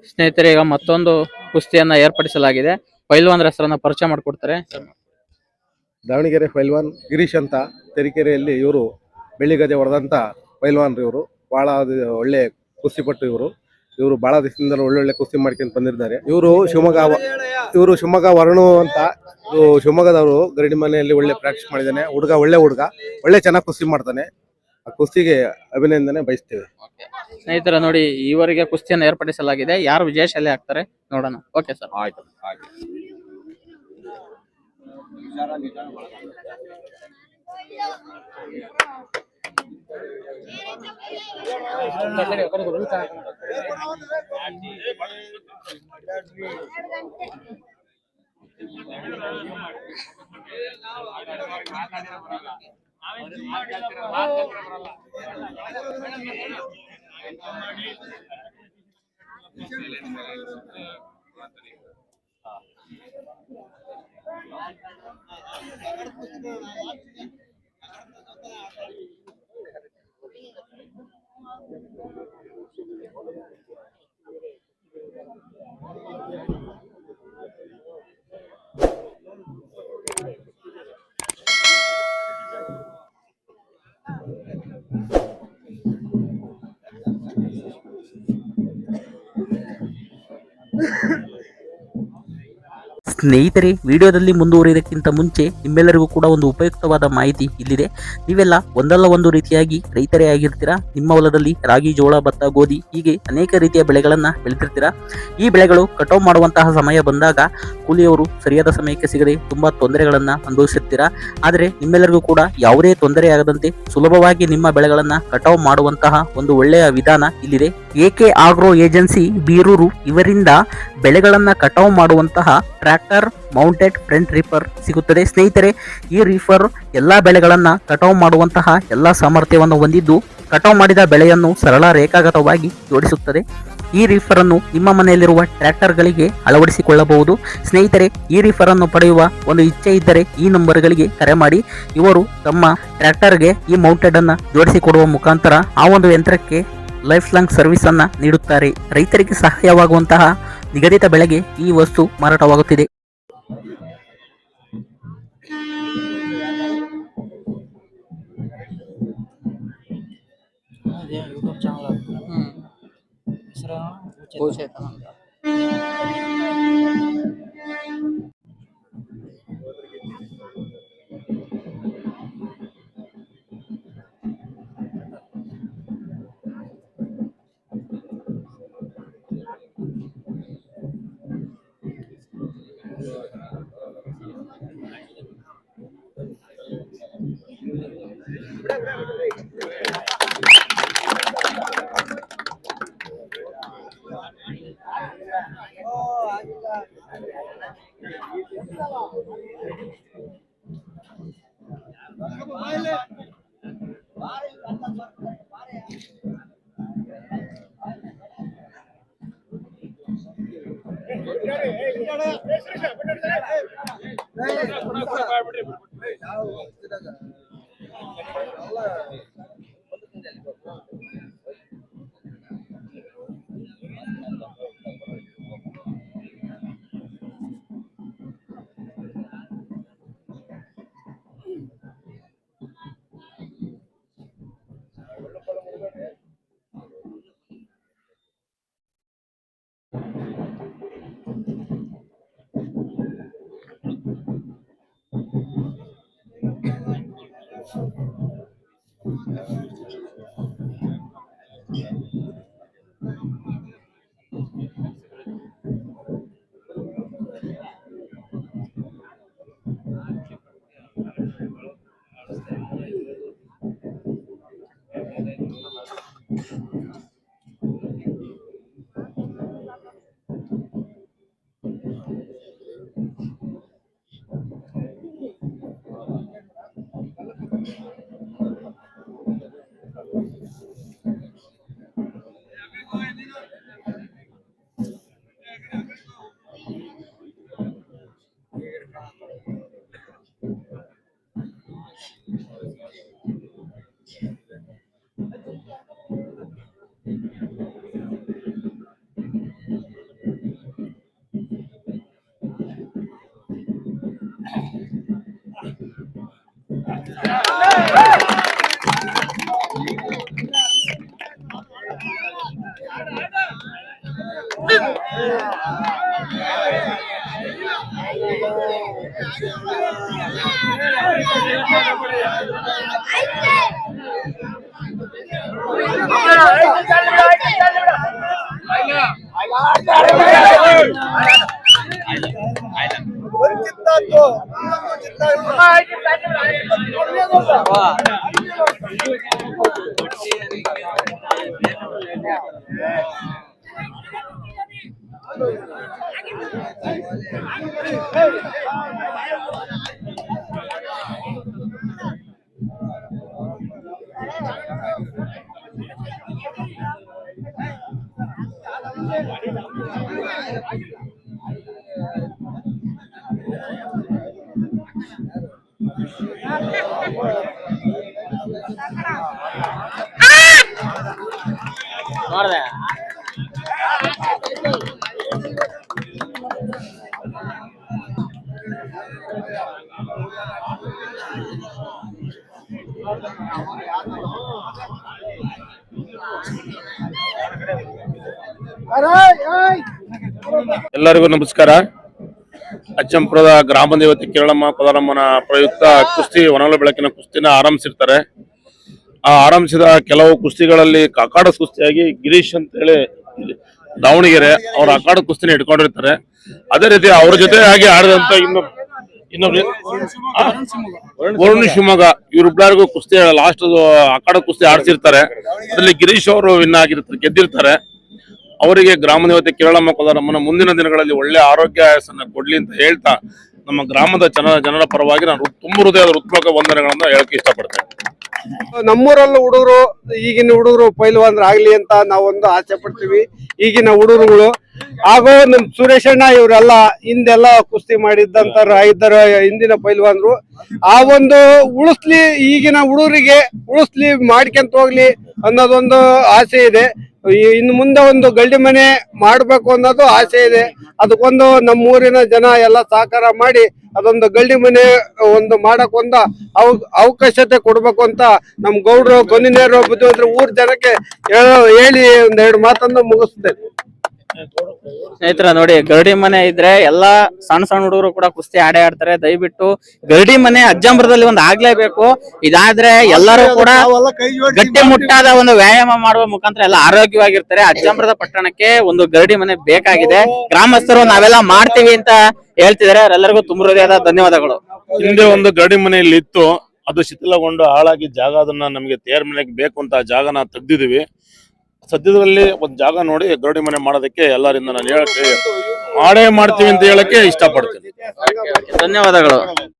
ಸ್ನೇಹಿತರೆ, ಈಗ ಮತ್ತೊಂದು ಕುಸ್ತಿಯನ್ನ ಏರ್ಪಡಿಸಲಾಗಿದೆ. ಪೈಲ್ವಾನ್ರ ಹೆಸರನ್ನ ಪರಿಚಯ ಮಾಡಿಕೊಡ್ತಾರೆ. ದಾವಣಗೆರೆ ಪೈಲ್ವಾನ್ ಗಿರೀಶ್ ಅಂತ ತರೀಕೆರೆಯಲ್ಲಿ ಇವರು ಬೆಳ್ಳಿಗದೆ ಹೊಡೆದಂತ ಪೈಲ್ವಾನ್ರು. ಇವರು ಬಹಳ ಒಳ್ಳೆ ಕುಸ್ತಿಪಟ್ಟು. ಇವರು ಬಹಳ ದಿವಸದಿಂದ ಒಳ್ಳೊಳ್ಳೆ ಕುಸ್ತಿ ಮಾಡ್ಕೊಂಡು ಬಂದಿದ್ದಾರೆ. ಇವರು ಶಿವಮೊಗ್ಗ ವರುಣು ಅಂತ ಶಿವಮೊಗ್ಗದವರು. ಗರಡಿ ಮನೆಯಲ್ಲಿ ಒಳ್ಳೆ ಪ್ರಾಕ್ಟೀಸ್ ಮಾಡಿದ್ದಾನೆ. ಒಳ್ಳೆ ಚೆನ್ನಾಗಿ ಕುಸ್ತಿ ಮಾಡ್ತಾನೆ. ಆ ಕುಸ್ತಿಗೆ ಅಭಿನಂದನೆ ಬಯಸ್ತೇವೆ. ಸ್ನೇಹಿತರ ನೋಡಿ, ಈವರೆಗೆ ಕುಸ್ತಿಯನ್ನು ಏರ್ಪಡಿಸಲಾಗಿದೆ. ಯಾರು ವಿಜಯಶಾಲಿ ಆಗ್ತಾರೆ ನೋಡೋಣ. ಓಕೆ ಸರ್, ಆಯ್ತು. ಸ್ನೇಹಿತರೆ, ವಿಡಿಯೋದಲ್ಲಿ ಮುಂದುವರಿಯೋದಕ್ಕಿಂತ ಮುಂಚೆ ನಿಮ್ಮೆಲ್ಲರಿಗೂ ಕೂಡ ಒಂದು ಉಪಯುಕ್ತವಾದ ಮಾಹಿತಿ ಇಲ್ಲಿದೆ. ನೀವೆಲ್ಲ ಒಂದಲ್ಲ ಒಂದು ರೀತಿಯಾಗಿ ರೈತರೇ ಆಗಿರ್ತೀರಾ. ನಿಮ್ಮ ಹೊಲದಲ್ಲಿ ರಾಗಿ, ಜೋಳ, ಭತ್ತ, ಗೋಧಿ ಹೀಗೆ ಅನೇಕ ರೀತಿಯ ಬೆಳೆಗಳನ್ನು ಬೆಳೆದಿರ್ತೀರಾ. ಈ ಬೆಳೆಗಳು ಕಟಾವು ಮಾಡುವಂತಹ ಸಮಯ ಬಂದಾಗ ಕೂಲಿಯವರು ಸರಿಯಾದ ಸಮಯಕ್ಕೆ ಸಿಗದೆ ತುಂಬಾ ತೊಂದರೆಗಳನ್ನು ಅನುಭವಿಸುತ್ತೀರಾ. ಆದರೆ ನಿಮ್ಮೆಲ್ಲರಿಗೂ ಕೂಡ ಯಾವುದೇ ತೊಂದರೆ ಆಗದಂತೆ ಸುಲಭವಾಗಿ ನಿಮ್ಮ ಬೆಳೆಗಳನ್ನು ಕಟಾವು ಮಾಡುವಂತಹ ಒಂದು ಒಳ್ಳೆಯ ವಿಧಾನ ಇಲ್ಲಿದೆ. ಎಕೆ ಆಗ್ರೋ ಏಜೆನ್ಸಿ ಬೀರೂರು ಇವರಿಂದ ಬೆಳೆಗಳನ್ನು ಕಟಾವು ಮಾಡುವಂತಹ ಟ್ರ್ಯಾಕ್ಟರ್ ಮೌಂಟೆಡ್ ಫ್ರಂಟ್ ರೀಪರ್ ಸಿಗುತ್ತದೆ. ಸ್ನೇಹಿತರೆ, ಈ ರೀಫರ್ ಎಲ್ಲ ಬೆಳೆಗಳನ್ನು ಕಟಾವು ಮಾಡುವಂತಹ ಎಲ್ಲ ಸಾಮರ್ಥ್ಯವನ್ನು ಹೊಂದಿದ್ದು ಕಟಾವು ಮಾಡಿದ ಬೆಳೆಯನ್ನು ಸರಳ ರೇಖಾಗತವಾಗಿ ಜೋಡಿಸುತ್ತದೆ. ಈ ರೀಫರ್ ಅನ್ನು ನಿಮ್ಮ ಮನೆಯಲ್ಲಿರುವ ಟ್ರ್ಯಾಕ್ಟರ್ಗಳಿಗೆ ಅಳವಡಿಸಿಕೊಳ್ಳಬಹುದು. ಸ್ನೇಹಿತರೆ, ಈ ರೀಫರ್ ಅನ್ನು ಪಡೆಯುವ ಒಂದು ಇಚ್ಛೆ ಇದ್ದರೆ ಈ ನಂಬರ್ಗಳಿಗೆ ಕರೆ ಮಾಡಿ. ಇವರು ತಮ್ಮ ಟ್ರ್ಯಾಕ್ಟರ್ಗೆ ಈ ಮೌಂಟೆಡ್ ಅನ್ನು ಜೋಡಿಸಿಕೊಡುವ ಮುಖಾಂತರ ಆ ಒಂದು ಯಂತ್ರಕ್ಕೆ ಲೈಫ್ ಲಾಂಗ್ ಸರ್ವಿಸ್ ಅನ್ನ ನೀಡುತ್ತಾರೆ. ರೈತರಿಗೆ ಸಹಾಯವಾಗುವಂತಹ ನಿಗದಿತ ಬೆಳೆಗೆ ಈ ವಸ್ತು ಮಾರಾಟವಾಗುತ್ತಿದೆ. ನೋಡ್ದೆ ಎಲ್ಲರಿಗೂ ನಮಸ್ಕಾರ. ಅಜ್ಜಂಪುರದ ಗ್ರಾಮ ದೇವತೆ ಕೇರಳಮ್ಮ ಕೋಲಾರಮ್ಮನ ಪ್ರಯುಕ್ತ ಕುಸ್ತಿ ಒಣಲು ಬೆಳಕಿನ ಕುಸ್ತಿನ ಆರಂಭಿಸಿರ್ತಾರೆ. ಆ ಆರಂಭಿಸಿದ ಕೆಲವು ಕುಸ್ತಿಗಳಲ್ಲಿ ಅಖಾಡ ಕುಸ್ತಿಯಾಗಿ ಗಿರೀಶ್ ಅಂತ ಹೇಳಿ ದಾವಣಗೆರೆ ಅವ್ರ ಅಖಾಡ ಕುಸ್ತಿನ ಇಟ್ಕೊಂಡಿರ್ತಾರೆ. ಅದೇ ರೀತಿ ಅವ್ರ ಜೊತೆ ಆಗಿ ಆಡಿದಂತ ಇನ್ನೊಬ್ರು ವರುಣ್ ಶಿವಮೊಗ್ಗ ಇವರಿಬ್ಬರಿಗೂ ಕುಸ್ತಿ ಲಾಸ್ಟ್ ಅಖಾಡ ಕುಸ್ತಿ ಆಡ್ಸಿರ್ತಾರೆ. ಅದರಲ್ಲಿ ಗಿರೀಶ್ ಅವರು ವಿನ್ ಆಗಿರ್ತಾರೆ, ಗೆದ್ದಿರ್ತಾರೆ. ಅವರಿಗೆ ಗ್ರಾಮ ದೇವತೆ ಕೇರಳಮ್ಮ ಕೋಲಾರಮ್ಮನ ಮುಂದಿನ ದಿನಗಳಲ್ಲಿ ಒಳ್ಳೆ ಆರೋಗ್ಯ ಆಯಸ್ಸನ್ನ ಕೊಡ್ಲಿ ಅಂತ ಹೇಳ್ತಾ ನಮ್ಮ ಗ್ರಾಮದ ಜನರ ಪರವಾಗಿ ನಾನು ತುಂಬ ಹೃದಯದ ಹೃತ್ಪೂರ್ವಕ ವಂದನೆಗಳನ್ನ ಹೇಳಕ್ಕೆ ಇಷ್ಟಪಡ್ತೇನೆ. ನಮ್ಮೂರಲ್ಲೂ ಹುಡುಗರು ಈಗಿನ ಹುಡುಗರು ಪೈಲ್ವಾನ್ರು ಆಗ್ಲಿ ಅಂತ ನಾವೊಂದು ಆಸೆ ಪಡ್ತೀವಿ. ಈಗಿನ ಹುಡುಗರುಗಳು ಹಾಗೂ ನಮ್ ಸುರೇಶ್ ಅಣ್ಣ ಇವರೆಲ್ಲ ಹಿಂದೆಲ್ಲ ಕುಸ್ತಿ ಮಾಡಿದ್ದಂತ ಇದ್ದಾರೆ ಹಿಂದಿನ ಪೈಲ್ವಾನ್ರು. ಆ ಒಂದು ಉಳಿಸ್ಲಿ, ಈಗಿನ ಹುಡುಗರಿಗೆ ಉಳಿಸ್ಲಿ, ಮಾಡ್ಕೊಂತ ಹೋಗ್ಲಿ ಅನ್ನೋದೊಂದು ಆಸೆ ಇದೆ. ಇನ್ನು ಮುಂದೆ ಒಂದು ಗಲ್ಡಿ ಮನೆ ಮಾಡ್ಬೇಕು ಅನ್ನೋದು ಆಸೆ ಇದೆ. ಅದಕ್ಕೊಂದು ನಮ್ಮೂರಿನ ಜನ ಎಲ್ಲ ಸಹಕಾರ ಮಾಡಿ ಅದೊಂದು ಗಲ್ಡಿ ಮನೆ ಒಂದು ಮಾಡಕ್ ಒಂದು ಅವಕಾಶತೆ ಕೊಡ್ಬೇಕು ಅಂತ ನಮ್ ಗೌಡ್ರು ಗೊನ್ನಿನೇರು ಬುದ್ಧಿವಂತರು ಊರ್ ಜನಕ್ಕೆ ಹೇಳಿ ಒಂದೆರಡು ಮಾತನ್ನು ಮುಗಿಸ್ತೇನೆ. ಸ್ನೇಹಿತರ ನೋಡಿ, ಗರಡಿ ಮನೆ ಇದ್ರೆ ಎಲ್ಲಾ ಸಣ್ಣ ಸಣ್ಣ ಹುಡುಗರು ಕೂಡ ಕುಸ್ತಿ ಆಡೇ ಆಡ್ತಾರೆ. ದಯವಿಟ್ಟು ಗರಡಿ ಮನೆ ಅಜ್ಜಂಪುರದಲ್ಲಿ ಒಂದು ಆಗ್ಲೇಬೇಕು. ಇದಾದ್ರೆ ಎಲ್ಲರೂ ಕೂಡ ಗಟ್ಟಿ ಮುಟ್ಟಾದ ಒಂದು ವ್ಯಾಯಾಮ ಮಾಡುವ ಮುಖಾಂತರ ಎಲ್ಲ ಆರೋಗ್ಯವಾಗಿರ್ತಾರೆ. ಅಜ್ಜಂಪುರದ ಪಟ್ಟಣಕ್ಕೆ ಒಂದು ಗರಡಿ ಮನೆ ಬೇಕಾಗಿದೆ. ಗ್ರಾಮಸ್ಥರು ನಾವೆಲ್ಲ ಮಾಡ್ತೀವಿ ಅಂತ ಹೇಳ್ತಿದ್ದಾರೆ. ಅವರೆಲ್ಲರಿಗೂ ತುಂಬ ಹೃದಯದ ಧನ್ಯವಾದಗಳು. ಹಿಂದೆ ಒಂದು ಗರಡಿ ಮನೆಯಲ್ಲಿ ಇತ್ತು, ಅದು ಶಿಥಿಲಗೊಂಡು ಹಾಳಾಗಿ ಜಾಗ ಅದನ್ನ ನಮಗೆ ತೇರ್ ಮನೆಗೆ ಬೇಕು ಅಂತ ಜಾಗನ ತೆಗ್ದಿದೀವಿ. ಸದ್ಯದಲ್ಲಿ ಒಂದು ಜಾಗ ನೋಡಿ ಗರಡಿ ಮನೆ ಮಾಡೋದಕ್ಕೆ ಎಲ್ಲರಿಂದ ನಾನು ಹೇಳಕ್ಕೆ ಮಾಡೇ ಮಾಡ್ತೀವಿ ಅಂತ ಹೇಳಕ್ಕೆ ಇಷ್ಟಪಡ್ತೀನಿ. ಧನ್ಯವಾದಗಳು.